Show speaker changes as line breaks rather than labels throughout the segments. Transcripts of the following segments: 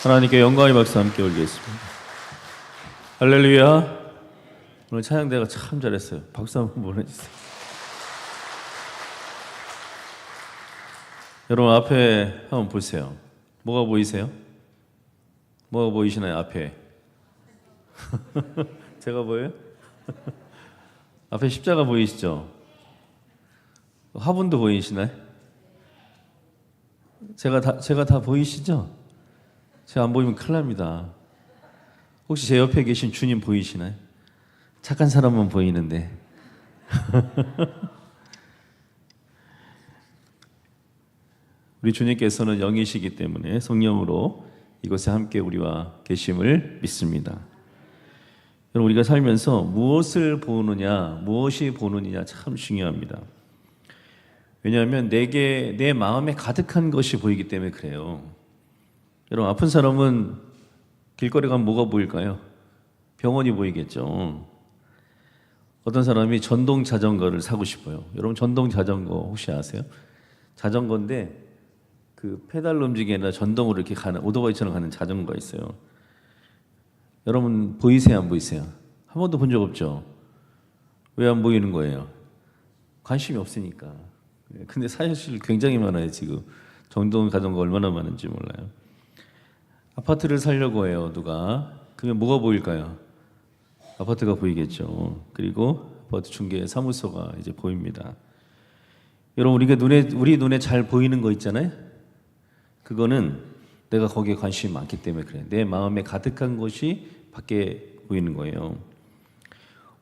하나님께 영광의 박수 함께 올리겠습니다. 할렐루야. 오늘 찬양대가 참 잘했어요. 박수 한번 보내주세요. 여러분 앞에 한번 보세요. 뭐가 보이세요? 뭐가 보이시나요? 앞에 제가 보여요? 앞에 십자가 보이시죠? 화분도 보이시나요? 제가 다 보이시죠? 제가 안 보이면 큰일 납니다. 혹시 제 옆에 계신 주님 보이시나요? 착한 사람만 보이는데. 우리 주님께서는 영이시기 때문에 성령으로 이곳에 함께 우리와 계심을 믿습니다. 여러분, 우리가 살면서 무엇을 보느냐, 무엇이 보느냐 참 중요합니다. 왜냐하면 내 마음에 가득한 것이 보이기 때문에 그래요. 여러분, 아픈 사람은 길거리 가면 뭐가 보일까요? 병원이 보이겠죠. 어떤 사람이 전동 자전거를 사고 싶어요. 여러분, 전동 자전거 혹시 아세요? 자전거인데 그 페달로 움직이는 전동으로 이렇게 가는 오토바이처럼 가는 자전거가 있어요. 여러분 보이세요, 안 보이세요? 한 번도 본 적 없죠? 왜 안 보이는 거예요? 관심이 없으니까. 근데 사실 굉장히 많아요. 지금 전동 자전거 얼마나 많은지 몰라요. 아파트를 사려고 해요, 누가. 그러면 뭐가 보일까요? 아파트가 보이겠죠. 그리고 아파트 중개 사무소가 이제 보입니다. 여러분, 우리 눈에 잘 보이는 거 있잖아요. 그거는 내가 거기에 관심이 많기 때문에 그래요. 내 마음에 가득한 것이 밖에 보이는 거예요.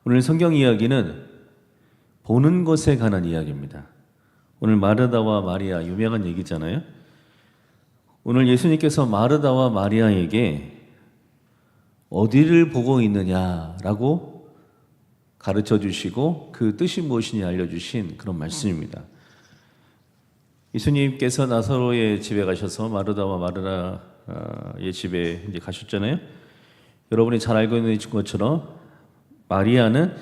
오늘 성경 이야기는 보는 것에 관한 이야기입니다. 오늘 마르다와 마리아 유명한 얘기잖아요. 오늘 예수님께서 마르다와 마리아에게 어디를 보고 있느냐라고 가르쳐 주시고 그 뜻이 무엇이냐 알려주신 그런 말씀입니다. 예수님께서 나사로의 집에 가셔서 마르다와 마르다의 집에 이제 가셨잖아요. 여러분이 잘 알고 있는 것처럼 마리아는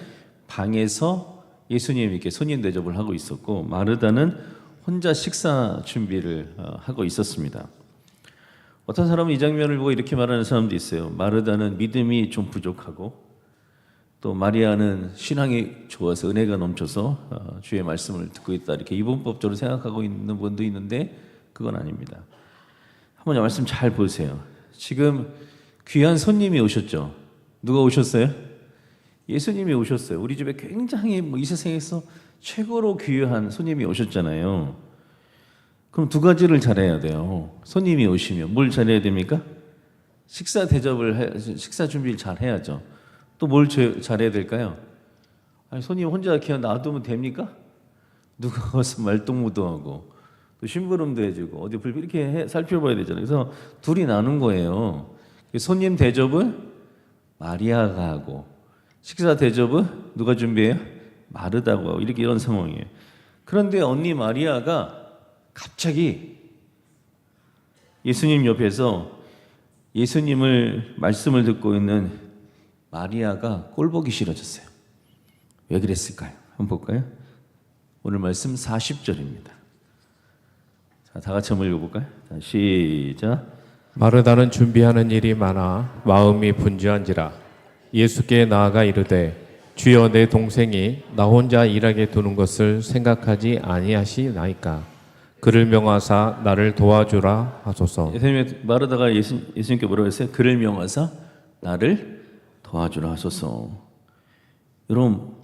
방에서 예수님께 손님 대접을 하고 있었고 마르다는 혼자 식사 준비를 하고 있었습니다. 어떤 사람은 이 장면을 보고 이렇게 말하는 사람도 있어요. 마르다는 믿음이 좀 부족하고 또 마리아는 신앙이 좋아서 은혜가 넘쳐서 주의 말씀을 듣고 있다. 이렇게 이분법적으로 생각하고 있는 분도 있는데 그건 아닙니다. 한번 이 말씀 잘 보세요. 지금 귀한 손님이 오셨죠. 누가 오셨어요? 예수님이 오셨어요. 우리 집에 굉장히 이 세상에서 최고로 귀한 손님이 오셨잖아요. 그럼 두 가지를 잘해야 돼요. 손님이 오시면 뭘 잘해야 됩니까? 식사 준비를 잘 해야죠. 또 뭘 잘해야 될까요? 아니, 손님 혼자 그냥 놔두면 됩니까? 누가 와서 말동무도 하고 또 심부름도 해주고 어디 불 이렇게 살펴봐야 되잖아요. 그래서 둘이 나눈 거예요. 손님 대접은 마리아가 하고 식사 대접은 누가 준비해요? 마르다고 하고 이런 상황이에요. 그런데 언니 마리아가 갑자기 예수님 옆에서 예수님을 말씀을 듣고 있는 마리아가 꼴보기 싫어졌어요. 왜 그랬을까요? 한번 볼까요? 오늘 말씀 40절입니다. 자, 다 같이 한번 읽어볼까요? 자, 시작.
마르다는 준비하는 일이 많아 마음이 분주한지라 예수께 나아가 이르되 주여 내 동생이 나 혼자 일하게 두는 것을 생각하지 아니하시나이까 그를 명하사 나를 도와주라 하소서.
마르다가 예수님께 뭐라고 했어요? 그를 명하사 나를 도와주라 하소서. 여러분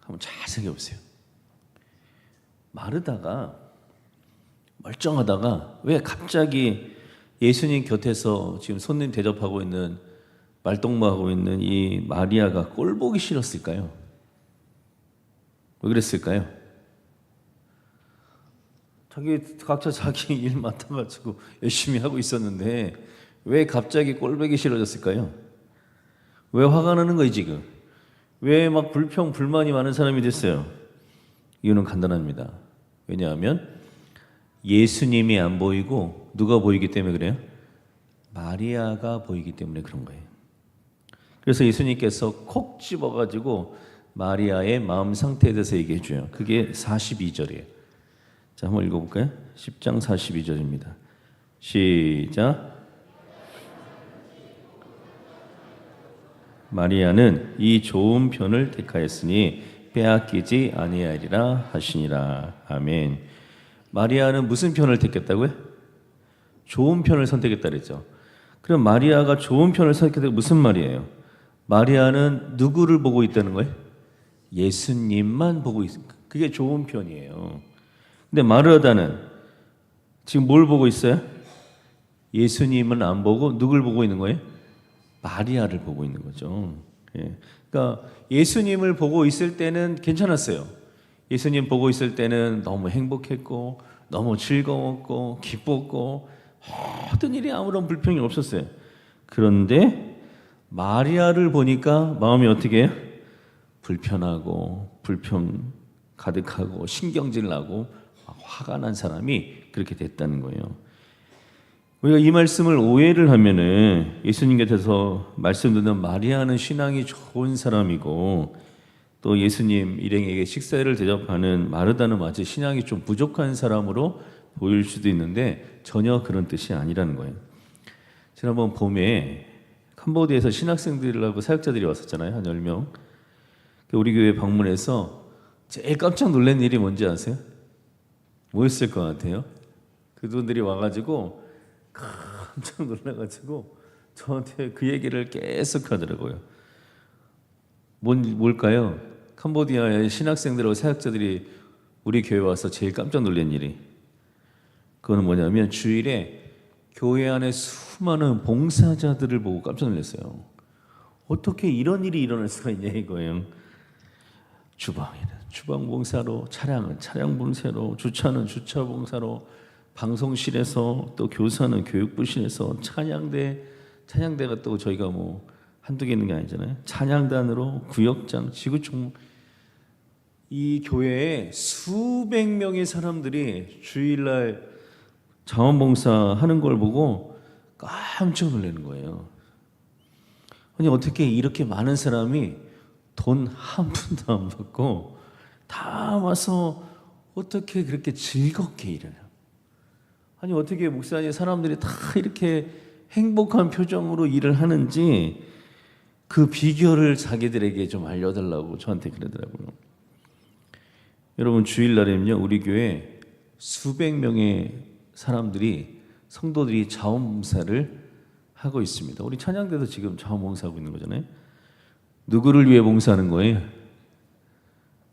한번 잘 생각해 보세요. 마르다가 멀쩡하다가 왜 갑자기 예수님 곁에서 지금 손님 대접하고 있는 말동무하고 있는 이 마리아가 꼴 보기 싫었을까요? 왜 그랬을까요? 각자 자기 일 맡아가지고 열심히 하고 있었는데 왜 갑자기 꼴보기 싫어졌을까요? 왜 화가 나는 거예요 지금? 왜 막 불만이 많은 사람이 됐어요? 이유는 간단합니다. 왜냐하면 예수님이 안 보이고 누가 보이기 때문에 그래요? 마리아가 보이기 때문에 그런 거예요. 그래서 예수님께서 콕 집어가지고 마리아의 마음 상태에 대해서 얘기해 줘요. 그게 42절이에요. 자, 한번 읽어볼까요? 10장 42절입니다. 시작. 마리아는 이 좋은 편을 택하였으니 빼앗기지 아니하리라 하시니라. 아멘. 마리아는 무슨 편을 택했다고요? 좋은 편을 선택했다 그랬죠. 그럼 마리아가 좋은 편을 선택했다고 무슨 말이에요? 마리아는 누구를 보고 있다는 거예요? 예수님만 보고 있습니다. 그게 좋은 편이에요. 근데 마르다는 지금 뭘 보고 있어요? 예수님은 안 보고 누굴 보고 있는 거예요? 마리아를 보고 있는 거죠. 예. 그러니까 예수님을 보고 있을 때는 괜찮았어요. 예수님 보고 있을 때는 너무 행복했고 너무 즐거웠고 기뻤고 모든 일이 아무런 불평이 없었어요. 그런데 마리아를 보니까 마음이 어떻게 해요? 불편하고 불평 가득하고 신경질 나고 화가 난 사람이 그렇게 됐다는 거예요. 우리가 이 말씀을 오해를 하면은 예수님 곁에서 말씀 듣는 마리아는 신앙이 좋은 사람이고 또 예수님 일행에게 식사를 대접하는 마르다는 마치 신앙이 좀 부족한 사람으로 보일 수도 있는데 전혀 그런 뜻이 아니라는 거예요. 지난번 봄에 캄보디아에서 신학생들하고 사역자들이 왔었잖아요. 한 10명. 우리 교회 방문해서 제일 깜짝 놀란 일이 뭔지 아세요? 뭐였을 것 같아요? 그분들이 와가지고 깜짝 놀라가지고 저한테 그 얘기를 계속 하더라고요. 뭘까요? 캄보디아의 신학생들하고 사역자들이 우리 교회 와서 제일 깜짝 놀란 일이 그거는 뭐냐면 주일에 교회 안에 수많은 봉사자들을 보고 깜짝 놀랐어요. 어떻게 이런 일이 일어날 수가 있냐 이거예요. 주방에는 주방 봉사로, 차량은 차량 봉사로, 주차는 주차 봉사로, 방송실에서 또 교사는 교육부실에서 찬양대가 또 저희가 뭐 한두 개 있는 게 아니잖아요. 찬양단으로 구역장, 지구총 이 교회에 수백 명의 사람들이 주일날 자원봉사 하는 걸 보고 깜짝 놀라는 거예요. 아니 어떻게 이렇게 많은 사람이 돈 한 푼도 안 받고 다 와서 어떻게 그렇게 즐겁게 일해요? 아니 어떻게 목사님 사람들이 다 이렇게 행복한 표정으로 일을 하는지 그 비결을 자기들에게 좀 알려달라고 저한테 그러더라고요. 여러분 주일날에는요 우리 교회 수백 명의 사람들이 성도들이 자원봉사를 하고 있습니다. 우리 찬양대도 지금 자원봉사하고 있는 거잖아요. 누구를 위해 봉사하는 거예요?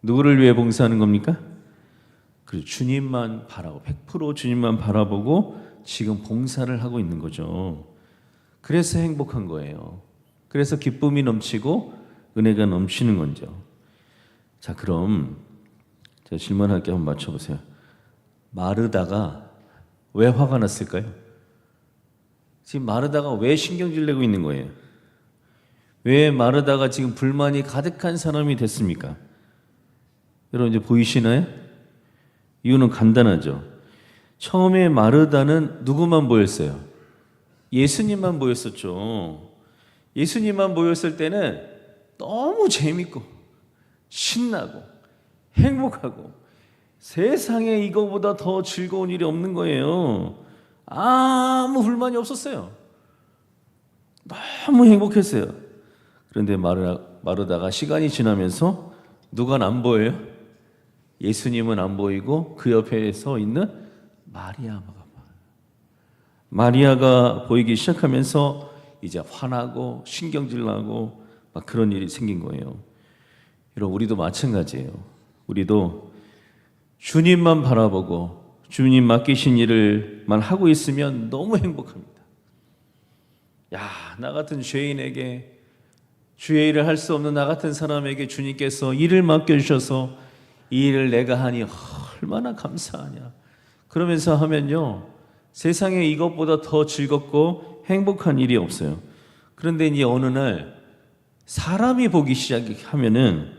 누구를 위해 봉사하는 겁니까? 그리고 주님만 바라고 100% 주님만 바라보고 지금 봉사를 하고 있는 거죠. 그래서 행복한 거예요. 그래서 기쁨이 넘치고 은혜가 넘치는 거죠. 자, 그럼 제가 질문할게 한번 맞춰보세요. 마르다가 왜 화가 났을까요? 지금 마르다가 왜 신경질 내고 있는 거예요? 왜 마르다가 지금 불만이 가득한 사람이 됐습니까? 여러분 이제 보이시나요? 이유는 간단하죠. 처음에 마르다는 누구만 보였어요? 예수님만 보였었죠. 예수님만 보였을 때는 너무 재밌고 신나고 행복하고 세상에 이거보다 더 즐거운 일이 없는 거예요. 아무 불만이 없었어요. 너무 행복했어요. 그런데 마르다가 시간이 지나면서 누가 안 보여요? 예수님은 안 보이고 그 옆에 서 있는 마리아가 보이기 시작하면서 이제 화나고 신경질 나고 막 그런 일이 생긴 거예요. 여러분 우리도 마찬가지예요. 우리도 주님만 바라보고 주님 맡기신 일을만 하고 있으면 너무 행복합니다. 야, 나 같은 죄인에게 주의 일을 할 수 없는 나 같은 사람에게 주님께서 일을 맡겨주셔서 이 일을 내가 하니 얼마나 감사하냐. 그러면서 하면요 세상에 이것보다 더 즐겁고 행복한 일이 없어요. 그런데 이제 어느 날 사람이 보기 시작하면은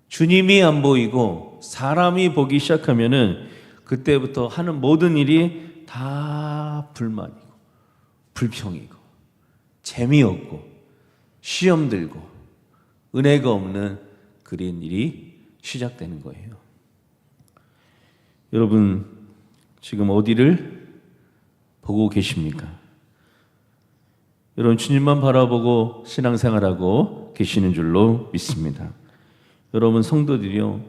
주님이 안 보이고 사람이 보기 시작하면은 그때부터 하는 모든 일이 다 불만이고 불평이고 재미없고 시험 들고 은혜가 없는 그런 일이 시작되는 거예요. 여러분 지금 어디를 보고 계십니까? 여러분 주님만 바라보고 신앙생활하고 계시는 줄로 믿습니다. 여러분 성도들이요,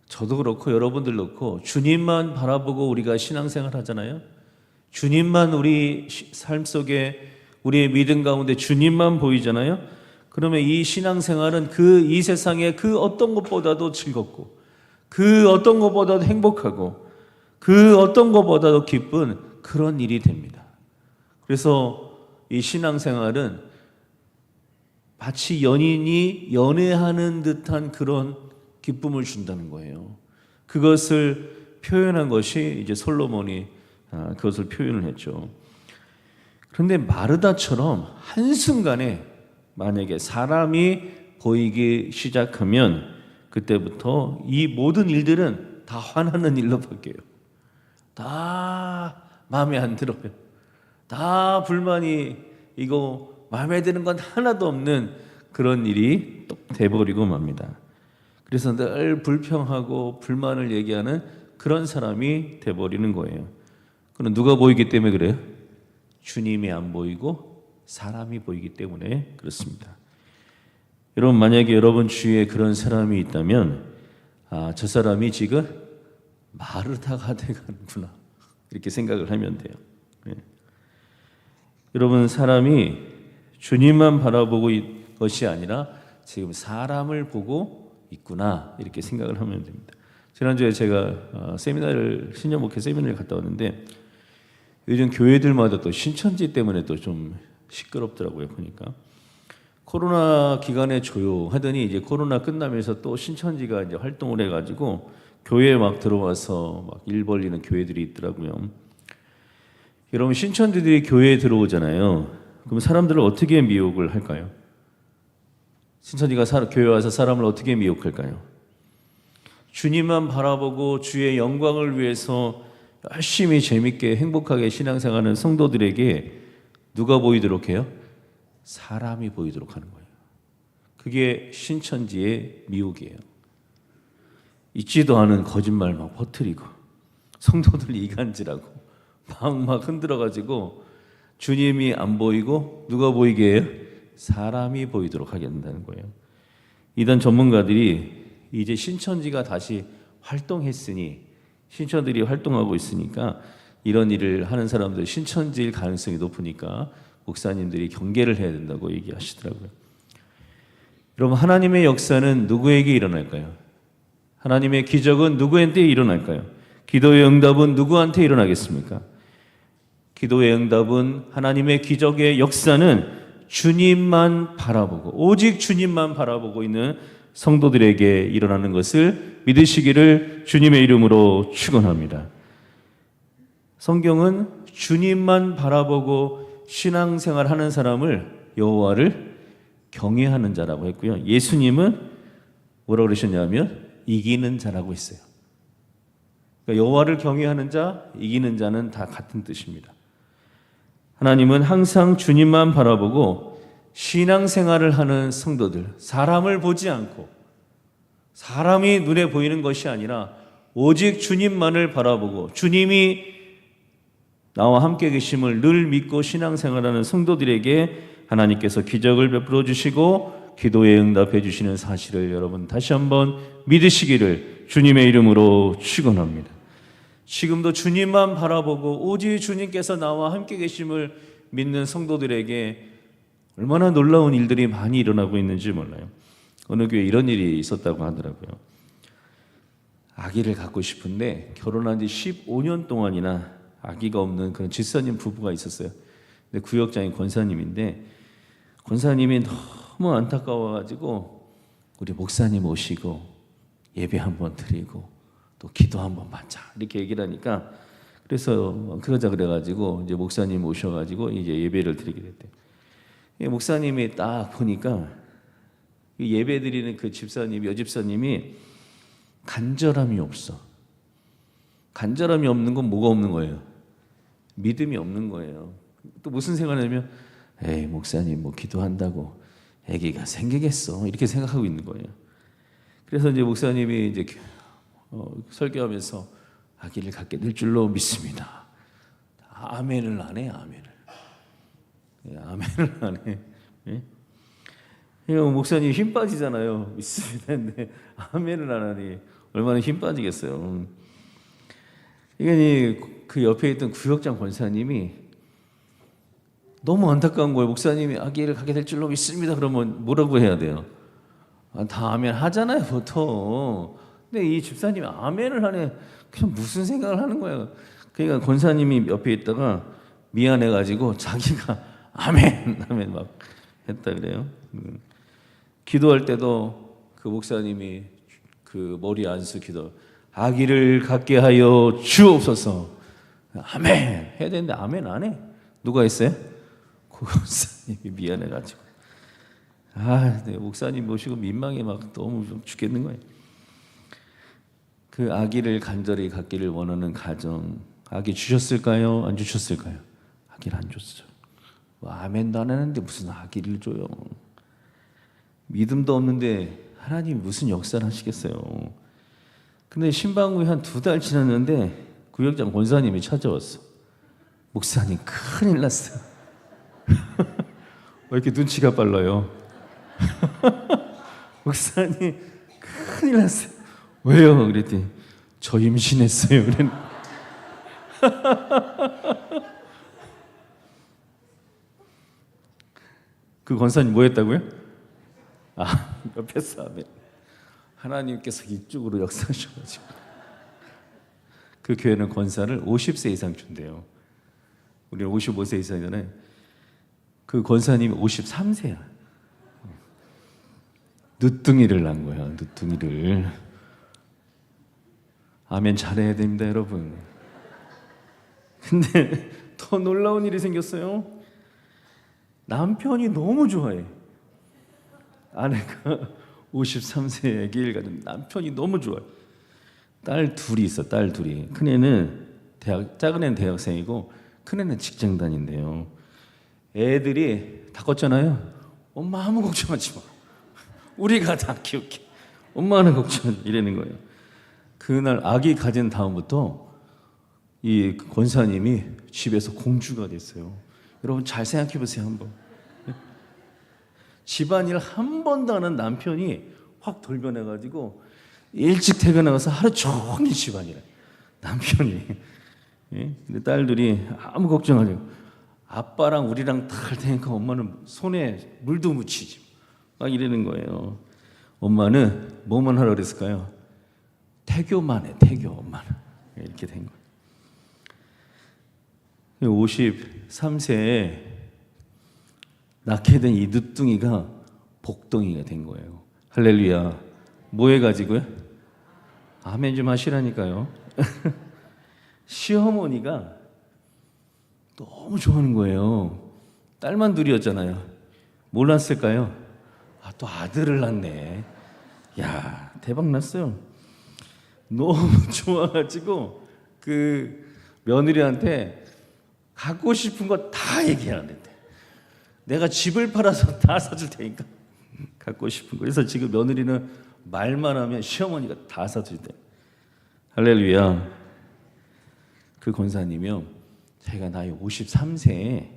저도 그렇고 여러분들 그렇고 주님만 바라보고 우리가 신앙생활 하잖아요. 주님만 우리 삶 속에 우리의 믿음 가운데 주님만 보이잖아요. 그러면 이 신앙생활은 이 세상의 그 어떤 것보다도 즐겁고 그 어떤 것보다도 행복하고 그 어떤 것보다도 기쁜 그런 일이 됩니다. 그래서 이 신앙생활은 마치 연인이 연애하는 듯한 그런 기쁨을 준다는 거예요. 그것을 표현한 것이 이제 솔로몬이 그것을 표현을 했죠. 그런데 마르다처럼 한순간에 만약에 사람이 보이기 시작하면 그때부터 이 모든 일들은 다 화나는 일로 바뀌어요. 다 마음에 안 들어요. 다 불만이 이거 마음에 드는 건 하나도 없는 그런 일이 또 돼버리고 맙니다. 그래서 늘 불평하고 불만을 얘기하는 그런 사람이 돼버리는 거예요. 그럼 누가 보이기 때문에 그래요? 주님이 안 보이고 사람이 보이기 때문에 그렇습니다. 여러분 만약에 여러분 주위에 그런 사람이 있다면 저 사람이 지금 마르다가 돼가는구나 이렇게 생각을 하면 돼요. 네. 여러분 사람이 주님만 바라보고 있는 것이 아니라 지금 사람을 보고 있구나 이렇게 생각을 하면 됩니다. 지난주에 제가 신년 목회 세미나를 갔다 왔는데 요즘 교회들마다 또 신천지 때문에 또 좀 시끄럽더라고요. 보니까 코로나 기간에 조용하더니 이제 코로나 끝나면서 또 신천지가 이제 활동을 해가지고 교회에 막 들어와서 막 일 벌리는 교회들이 있더라고요. 여러분 신천지들이 교회에 들어오잖아요. 그럼 사람들을 어떻게 미혹을 할까요? 신천지가 교회에 와서 사람을 어떻게 미혹할까요? 주님만 바라보고 주의 영광을 위해서 열심히 재밌게 행복하게 신앙생활하는 성도들에게 누가 보이도록 해요? 사람이 보이도록 하는 거예요. 그게 신천지의 미혹이에요. 있지도 않은 거짓말 막 퍼뜨리고 성도들 이간질하고 막 흔들어가지고 주님이 안 보이고 누가 보이게 해요? 사람이 보이도록 하게 된다는 거예요. 이단 전문가들이 이제 신천지가 다시 활동했으니 신천들이 활동하고 있으니까 이런 일을 하는 사람들 신천지일 가능성이 높으니까 목사님들이 경계를 해야 된다고 얘기하시더라고요. 여러분 하나님의 역사는 누구에게 일어날까요? 하나님의 기적은 누구한테 일어날까요? 기도의 응답은 누구한테 일어나겠습니까? 기도의 응답은 하나님의 기적의 역사는 주님만 바라보고 오직 주님만 바라보고 있는 성도들에게 일어나는 것을 믿으시기를 주님의 이름으로 축원합니다. 성경은 주님만 바라보고 신앙생활하는 사람을 여호와를 경외하는 자라고 했고요. 예수님은 뭐라고 그러셨냐면 이기는 자라고 했어요. 그러니까 여호와를 경외하는 자, 이기는 자는 다 같은 뜻입니다. 하나님은 항상 주님만 바라보고 신앙생활을 하는 성도들, 사람을 보지 않고 사람이 눈에 보이는 것이 아니라 오직 주님만을 바라보고 주님이 나와 함께 계심을 늘 믿고 신앙생활하는 성도들에게 하나님께서 기적을 베풀어 주시고 기도에 응답해 주시는 사실을 여러분 다시 한번 믿으시기를 주님의 이름으로 축원합니다. 지금도 주님만 바라보고 오직 주님께서 나와 함께 계심을 믿는 성도들에게 얼마나 놀라운 일들이 많이 일어나고 있는지 몰라요. 어느 교회에 이런 일이 있었다고 하더라고요. 아기를 갖고 싶은데 결혼한 지 15년 동안이나 아기가 없는 그런 집사님 부부가 있었어요. 근데 구역장이 권사님인데 권사님이 너무 안타까워가지고 우리 목사님 오시고 예배 한번 드리고 또 기도 한번 받자 이렇게 얘기를 하니까 그래서 그러자 그래가지고 이제 목사님 오셔가지고 이제 예배를 드리게 됐대요. 목사님이 딱 보니까 예배 드리는 그 집사님, 여집사님이 간절함이 없어. 간절함이 없는 건 뭐가 없는 거예요? 믿음이 없는 거예요. 또 무슨 생각을 하냐면 에이 목사님 뭐 기도한다고 아기가 생기겠어 이렇게 생각하고 있는 거예요. 그래서 이제 목사님이 이제 설교하면서 아기를 갖게 될 줄로 믿습니다. 아멘을 안 해, 아멘을. 아멘을 안 해. 예? 이거 목사님 힘 빠지잖아요. 믿습니다. 근데 아멘을 안 하니 얼마나 힘 빠지겠어요. 이게 그 옆에 있던 구역장 권사님이 너무 안타까운 거예요. 목사님이 아기를 갖게 될 줄로 믿습니다. 그러면 뭐라고 해야 돼요? 다 아멘 하잖아요, 보통. 근데 이 집사님이 아멘을 하네. 그냥 무슨 생각을 하는 거예요. 그러니까 권사님이 옆에 있다가 미안해가지고 자기가 아멘 막 했다 그래요. 기도할 때도 그 목사님이 그 머리 안수 기도, 아기를 갖게 하여 주옵소서. 아멘 해야 되는데 아멘 안 해. 누가 했어요? 그 목사님이 미안해가지고. 네, 목사님 모시고 민망해 막 너무 좀 죽겠는 거예요. 그 아기를 간절히 갖기를 원하는 가정, 아기 주셨을까요? 안 주셨을까요? 아기를 안 줬어요. 아멘도 안 하는데 무슨 아기를 줘요? 믿음도 없는데 하나님 무슨 역사를 하시겠어요? 근데 신방 후에 한 2달 지났는데 구역장 권사님이 찾아왔어. 목사님 큰일 났어요. 왜 이렇게 눈치가 빨라요? 목사님 큰일 났어요. 왜요? 그랬더니 저 임신했어요. 그랬. 그 권사님 뭐 했다고요? 옆에서 아멘. 하나님께서 이쪽으로 역사하셔가지고 그 교회는 권사를 50세 이상 준대요. 우리는 55세 이상이잖아요. 그 권사님이 53세야. 늦둥이를 낳은 거야. 늦둥이를. 아멘 잘해야 됩니다, 여러분. 근데 더 놀라운 일이 생겼어요. 남편이 너무 좋아해. 아내가 53세 아기를 가진 남편이 너무 좋아해. 딸 둘이 있어. 딸 둘이. 큰애는 작은 애는 대학생이고 큰애는 직장 다닌대요. 애들이 다 컸잖아요. 엄마 아무 걱정하지 마. 우리가 다 키울게. 엄마는 걱정하지 마. 이러는 거예요. 그날 아기 가진 다음부터 이 권사님이 집에서 공주가 됐어요. 여러분 잘 생각해 보세요 한번. 집안일 한 번도 안 한 남편이 확 돌변해가지고 일찍 퇴근해가서 하루 종일 집안일. 남편이. 예? 근데 딸들이 아무 걱정하지 마. 아빠랑 우리랑 다 할 테니까 엄마는 손에 물도 묻히지. 막 이러는 거예요. 엄마는 뭐만 하라 그랬을까요? 태교만 해. 태교 엄마는. 이렇게 된 거예요. 53세에 낳게 된 이 늦둥이가 복덩이가 된 거예요. 할렐루야. 뭐 해가지고요? 아멘 좀 하시라니까요. 시어머니가 너무 좋아하는 거예요. 딸만 둘이었잖아요. 뭘 낳았을까요? 또 아들을 낳네. 야, 대박 났어요. 너무 좋아가지고 그 며느리한테 갖고 싶은 거 다 얘기하는데 내가 집을 팔아서 다 사줄 테니까 갖고 싶은 거. 그래서 지금 며느리는 말만 하면 시어머니가 다 사줄 때. 할렐루야. 그 권사님이요. 제가 나이 53세에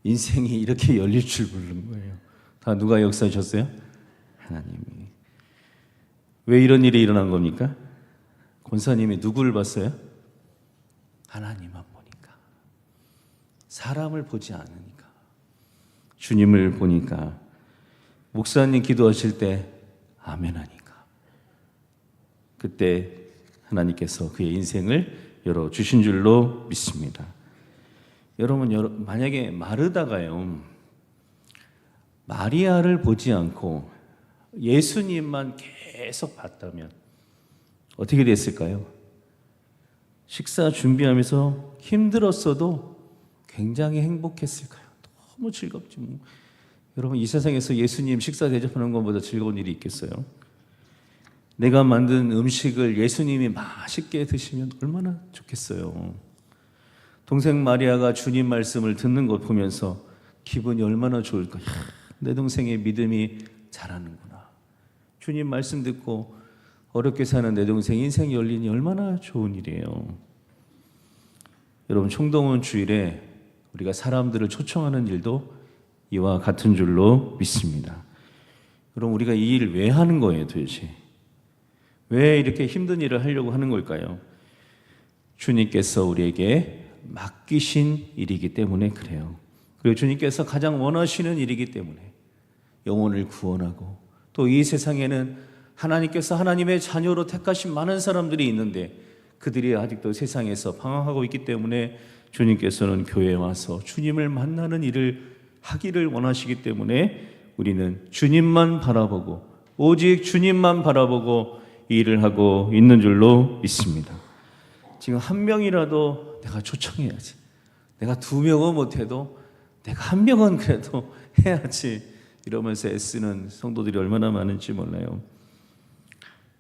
인생이 이렇게 열릴 줄 모르는 거예요. 다 누가 역사하셨어요? 하나님이. 왜 이런 일이 일어난 겁니까? 권사님이 누구를 봤어요? 하나님만 보니까. 사람을 보지 않으니까. 주님을 보니까. 목사님 기도하실 때 아멘 하니까. 그때 하나님께서 그의 인생을 열어주신 줄로 믿습니다. 여러분 만약에 마르다가요 마리아를 보지 않고 예수님만 계속 봤다면 어떻게 됐을까요? 식사 준비하면서 힘들었어도 굉장히 행복했을까요? 너무 즐겁지 뭐. 여러분 이 세상에서 예수님 식사 대접하는 것보다 즐거운 일이 있겠어요? 내가 만든 음식을 예수님이 맛있게 드시면 얼마나 좋겠어요. 동생 마리아가 주님 말씀을 듣는 것 보면서 기분이 얼마나 좋을까. 내 동생의 믿음이 자라는구나. 주님 말씀 듣고 어렵게 사는 내 동생 인생이 열리니 얼마나 좋은 일이에요. 여러분 총동원 주일에 우리가 사람들을 초청하는 일도 이와 같은 줄로 믿습니다. 그럼 우리가 이 일을 왜 하는 거예요, 도대체? 왜 이렇게 힘든 일을 하려고 하는 걸까요? 주님께서 우리에게 맡기신 일이기 때문에 그래요. 그리고 주님께서 가장 원하시는 일이기 때문에 영혼을 구원하고 또 이 세상에는 하나님께서 하나님의 자녀로 택하신 많은 사람들이 있는데 그들이 아직도 세상에서 방황하고 있기 때문에 주님께서는 교회에 와서 주님을 만나는 일을 하기를 원하시기 때문에 우리는 주님만 바라보고 오직 주님만 바라보고 이 일을 하고 있는 줄로 믿습니다. 지금 한 명이라도 내가 초청해야지. 내가 2명은 못해도 내가 1명은 그래도 해야지. 이러면서 애쓰는 성도들이 얼마나 많은지 몰라요.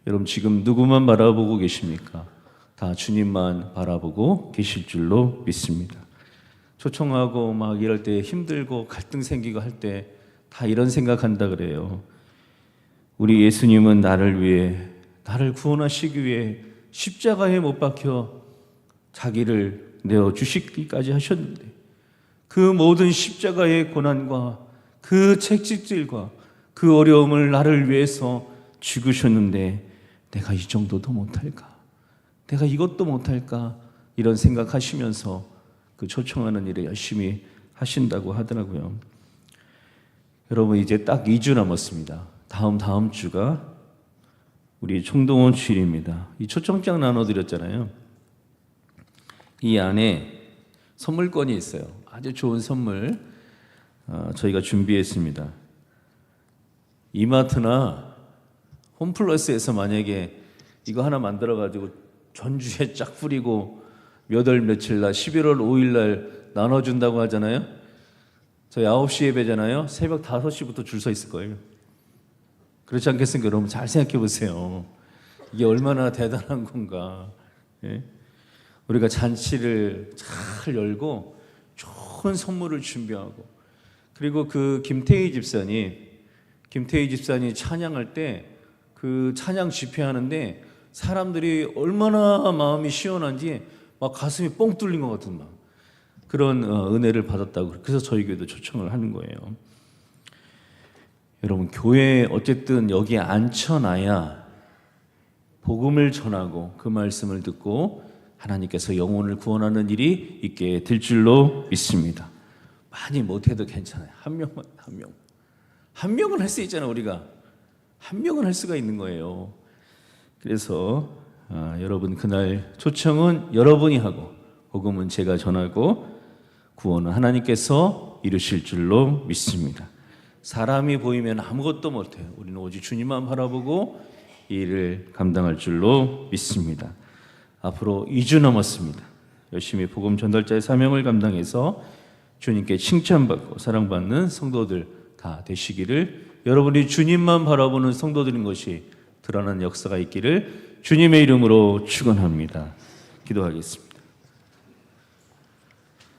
여러분 지금 누구만 바라보고 계십니까? 다 주님만 바라보고 계실 줄로 믿습니다. 초청하고 막 이럴 때 힘들고 갈등 생기고 할 때 다 이런 생각한다 그래요. 우리 예수님은 나를 위해 나를 구원하시기 위해 십자가에 못 박혀 자기를 내어 주시기까지 하셨는데 그 모든 십자가의 고난과 그 채찍질과 그 어려움을 나를 위해서 죽으셨는데 내가 이 정도도 못할까? 내가 이것도 못할까? 이런 생각하시면서 그 초청하는 일을 열심히 하신다고 하더라고요. 여러분 이제 딱 2주 남았습니다. 다음 주가 우리 총동원 주일입니다. 이 초청장 나눠드렸잖아요. 이 안에 선물권이 있어요. 아주 좋은 선물 저희가 준비했습니다. 이마트나 홈플러스에서 만약에 이거 하나 만들어가지고 전주에 쫙 뿌리고 몇 월 며칠 날 11월 5일 날 나눠준다고 하잖아요. 저희 9시 예배잖아요. 새벽 5시부터 줄 서 있을 거예요. 그렇지 않겠습니까? 여러분 잘 생각해 보세요. 이게 얼마나 대단한 건가. 예? 우리가 잔치를 잘 열고 좋은 선물을 준비하고 그리고 그 김태희 집사님 찬양할 때 그 찬양 집회하는데 사람들이 얼마나 마음이 시원한지 막 가슴이 뻥 뚫린 것 같은 막 그런 은혜를 받았다고 그래서 저희 교회도 초청을 하는 거예요. 여러분 교회에 어쨌든 여기에 앉혀놔야 복음을 전하고 그 말씀을 듣고 하나님께서 영혼을 구원하는 일이 있게 될 줄로 믿습니다. 많이 못해도 괜찮아요. 한 명은 할 수 있잖아요. 우리가 한 명은 할 수가 있는 거예요. 그래서 여러분 그날 초청은 여러분이 하고 복음은 제가 전하고 구원은 하나님께서 이루실 줄로 믿습니다. 사람이 보이면 아무것도 못해요. 우리는 오직 주님만 바라보고 이 일을 감당할 줄로 믿습니다. 앞으로 2주 남았습니다. 열심히 복음 전달자의 사명을 감당해서 주님께 칭찬받고 사랑받는 성도들 다 되시기를 여러분이 주님만 바라보는 성도들인 것이 드러나는 역사가 있기를 주님의 이름으로 축원합니다. 기도하겠습니다.